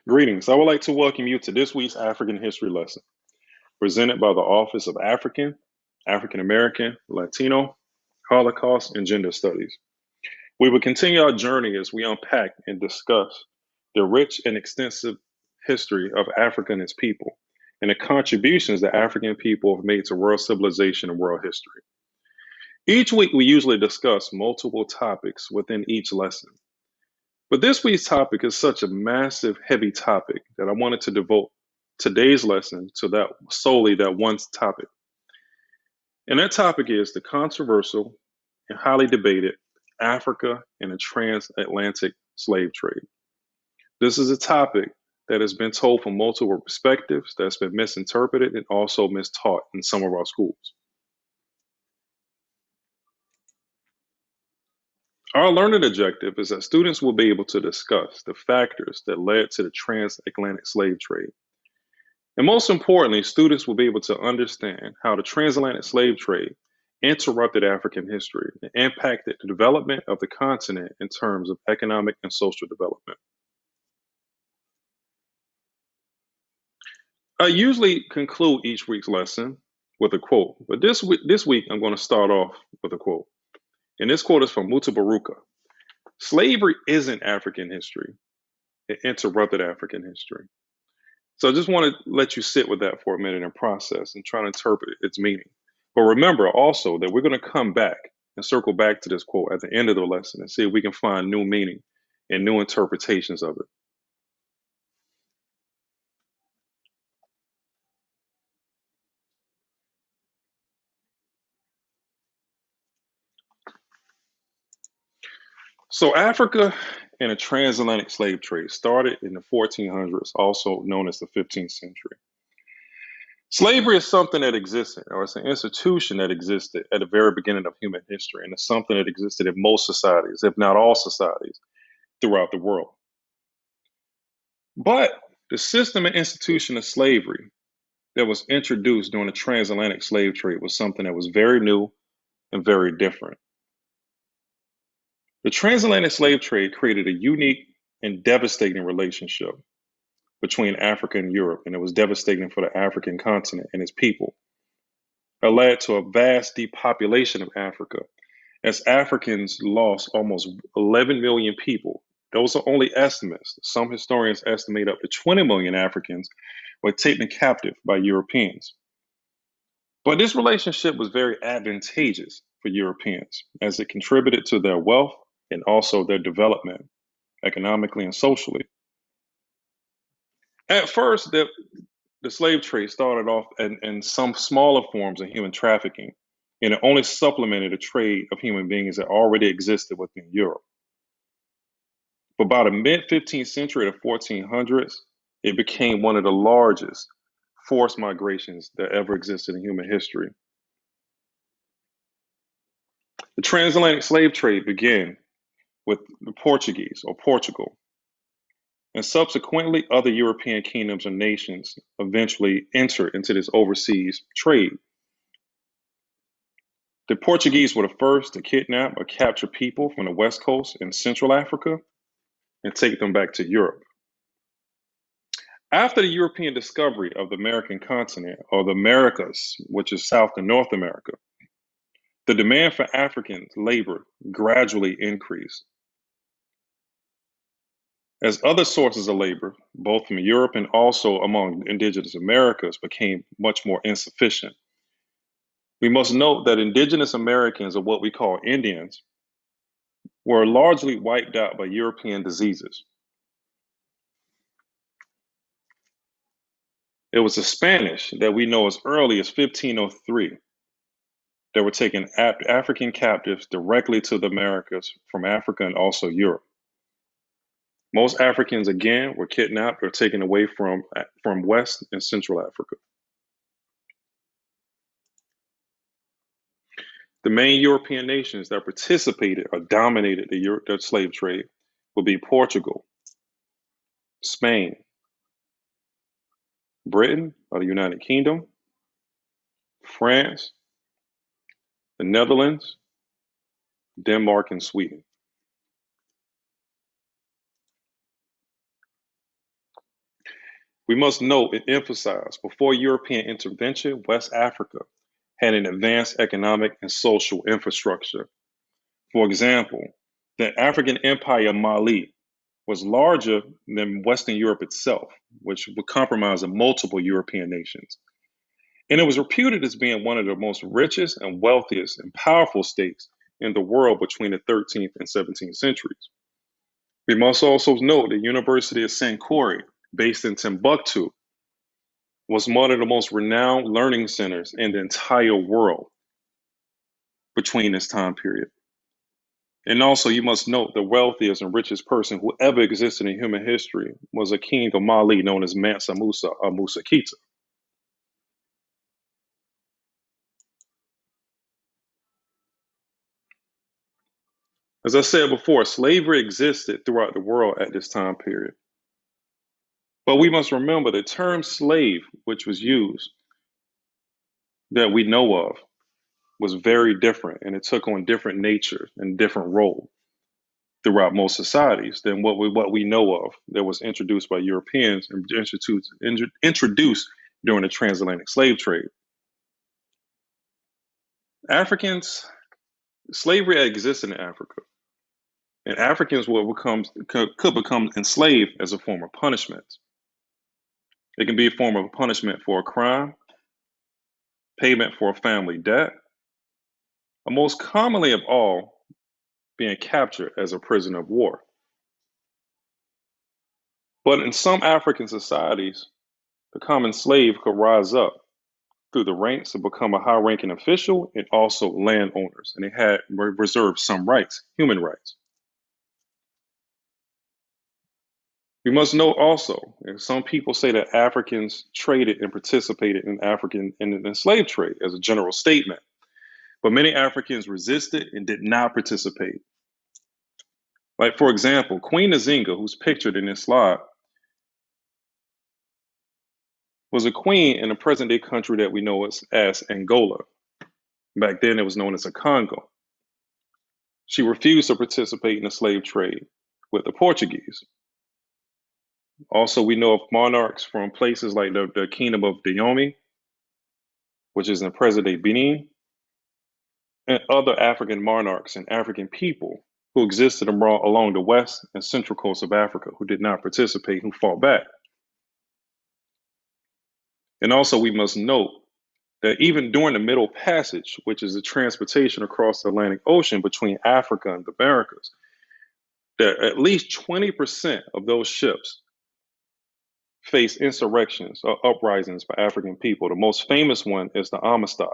Greetings. I would like to welcome you to this week's African History lesson, presented by the Office of African, African American, Latino, Holocaust, and Gender Studies. We will continue our journey as we unpack and discuss the rich and extensive history of Africa and its people, and the contributions that African people have made to world civilization and world history. Each week, we usually discuss multiple topics within each lesson. But this week's topic is such a massive, heavy topic that I wanted to devote today's lesson to that solely that one topic. And that topic is the controversial and highly debated Africa and the transatlantic slave trade. This is a topic that has been told from multiple perspectives, that's been misinterpreted and also mistaught in some of our schools. Our learning objective is that students will be able to discuss the factors that led to the transatlantic slave trade. And most importantly, students will be able to understand how the transatlantic slave trade interrupted African history and impacted the development of the continent in terms of economic and social development. I usually conclude each week's lesson with a quote, but this week I'm going to start off with a quote. And this quote is from Mutabaruka. Slavery isn't African history. It interrupted African history. So I just want to let you sit with that for a minute and process and try to interpret its meaning. But remember also that we're going to come back and circle back to this quote at the end of the lesson and see if we can find new meaning and new interpretations of it. So Africa and the transatlantic slave trade started in the 1400s, also known as the 15th century. Slavery is something that existed, or it's an institution that existed at the very beginning of human history, and it's something that existed in most societies, if not all societies, throughout the world. But the system and institution of slavery that was introduced during the transatlantic slave trade was something that was very new and very different. The transatlantic slave trade created a unique and devastating relationship between Africa and Europe, and it was devastating for the African continent and its people. It led to a vast depopulation of Africa, as Africans lost almost 11 million people. Those are only estimates. Some historians estimate up to 20 million Africans were taken captive by Europeans. But this relationship was very advantageous for Europeans as it contributed to their wealth and also their development economically and socially. At first, the slave trade started off in some smaller forms of human trafficking, and it only supplemented a trade of human beings that already existed within Europe. But by the mid 15th century, the 1400s, it became one of the largest forced migrations that ever existed in human history. The transatlantic slave trade began with the Portuguese or Portugal, and subsequently other European kingdoms and nations eventually entered into this overseas trade. The Portuguese were the first to kidnap or capture people from the West Coast in Central Africa and take them back to Europe. After the European discovery of the American continent, or the Americas, which is South and North America, the demand for African labor gradually increased. As other sources of labor, both from Europe and also among indigenous Americas, became much more insufficient. We must note that indigenous Americans, or what we call Indians, were largely wiped out by European diseases. It was the Spanish that we know as early as 1503 that were taking African captives directly to the Americas from Africa and also Europe. Most Africans, again, were kidnapped or taken away from West and Central Africa. The main European nations that participated or dominated the slave trade would be Portugal, Spain, Britain or the United Kingdom, France, the Netherlands, Denmark, and Sweden. We must note and emphasize before European intervention, West Africa had an advanced economic and social infrastructure. For example, the African Empire of Mali was larger than Western Europe itself, which would comprise of multiple European nations. And it was reputed as being one of the most richest and wealthiest and powerful states in the world between the 13th and 17th centuries. We must also note the University of Sankore, based in Timbuktu, was one of the most renowned learning centers in the entire world between this time period. And also, you must note the wealthiest and richest person who ever existed in human history was a king of Mali known as Mansa Musa or Musa Kita. As I said before, slavery existed throughout the world at this time period. But we must remember the term slave, which was used, that we know of, was very different and it took on different nature and different role throughout most societies than what we know of that was introduced by Europeans and introduced during the transatlantic slave trade. Africans, slavery existed in Africa, and Africans could become enslaved as a form of punishment. It can be a form of punishment for a crime, payment for a family debt, or most commonly of all, being captured as a prisoner of war. But in some African societies, the common slave could rise up through the ranks to become a high ranking official and also landowners, and they had reserved some rights, human rights. We must note also, and some people say that Africans traded and participated in the slave trade as a general statement, but many Africans resisted and did not participate. Like, for example, Queen Nzinga, who's pictured in this slide, was a queen in the present day country that we know as Angola. Back then, it was known as a Congo. She refused to participate in the slave trade with the Portuguese. Also, we know of monarchs from places like the Kingdom of Dahomey, which is in present day Benin, and other African monarchs and African people who existed along the west and central coast of Africa who did not participate, who fought back. And also, we must note that even during the Middle Passage, which is the transportation across the Atlantic Ocean between Africa and the Americas, that at least 20% of those ships faced insurrections or uprisings by African people. The most famous one is the Amistad.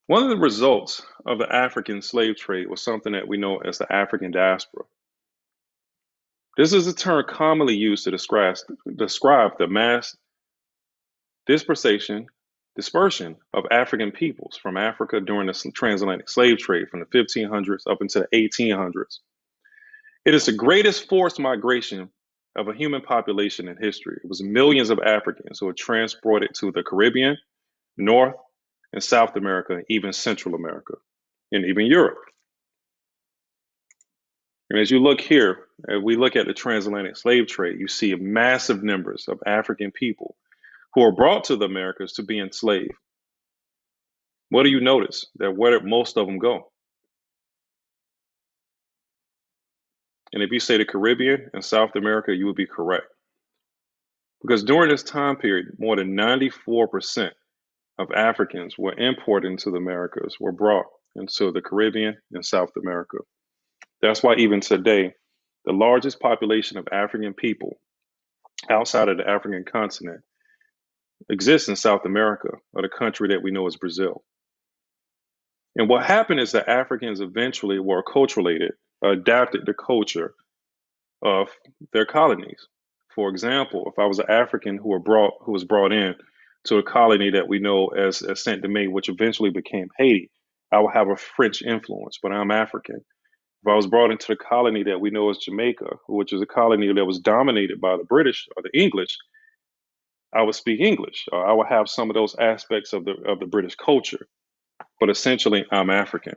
One of the results of the African slave trade was something that we know as the African diaspora. This is a term commonly used to describe the mass dispersion of African peoples from Africa during the transatlantic slave trade from the 1500s up into the 1800s. It is the greatest forced migration of a human population in history. It was millions of Africans who were transported to the Caribbean, North and South America, and even Central America, and even Europe. And as you look here, as we look at the transatlantic slave trade, you see massive numbers of African people who are brought to the Americas to be enslaved. What do you notice? That where did most of them go? And if you say the Caribbean and South America, you would be correct. Because during this time period, more than 94% of Africans were imported into the Americas, were brought into the Caribbean and South America. That's why even today, the largest population of African people outside of the African continent exists in South America, or the country that we know as Brazil. And what happened is that Africans eventually were acculturated, adapted the culture of their colonies. For example, if I was an African who was brought in to a colony that we know as Saint Domingue, which eventually became Haiti, I would have a French influence, but I'm African. If I was brought into the colony that we know as Jamaica, which is a colony that was dominated by the British or the English, I would speak English. Or I would have some of those aspects of the British culture, but essentially I'm African.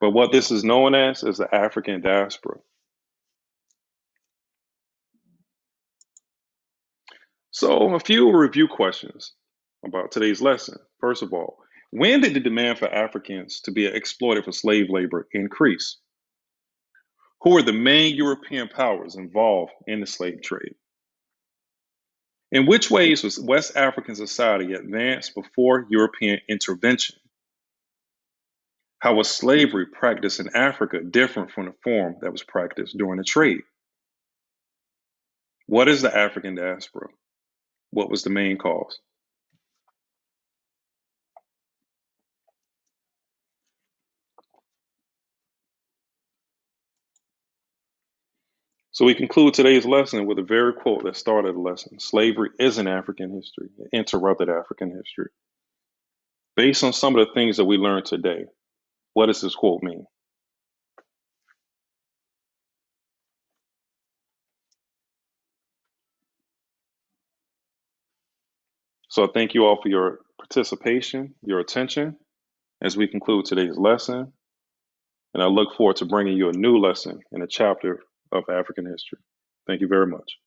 But what this is known as is the African diaspora. So, a few review questions about today's lesson. First of all, when did the demand for Africans to be exploited for slave labor increase? Who are the main European powers involved in the slave trade? In which ways was West African society advanced before European intervention? How was slavery practiced in Africa different from the form that was practiced during the trade? What is the African diaspora? What was the main cause? So we conclude today's lesson with a very quote that started the lesson. Slavery isn't African history. It interrupted African history. Based on some of the things that we learned today, what does this quote mean? So I thank you all for your participation, your attention, as we conclude today's lesson. And I look forward to bringing you a new lesson in a chapter of African history. Thank you very much.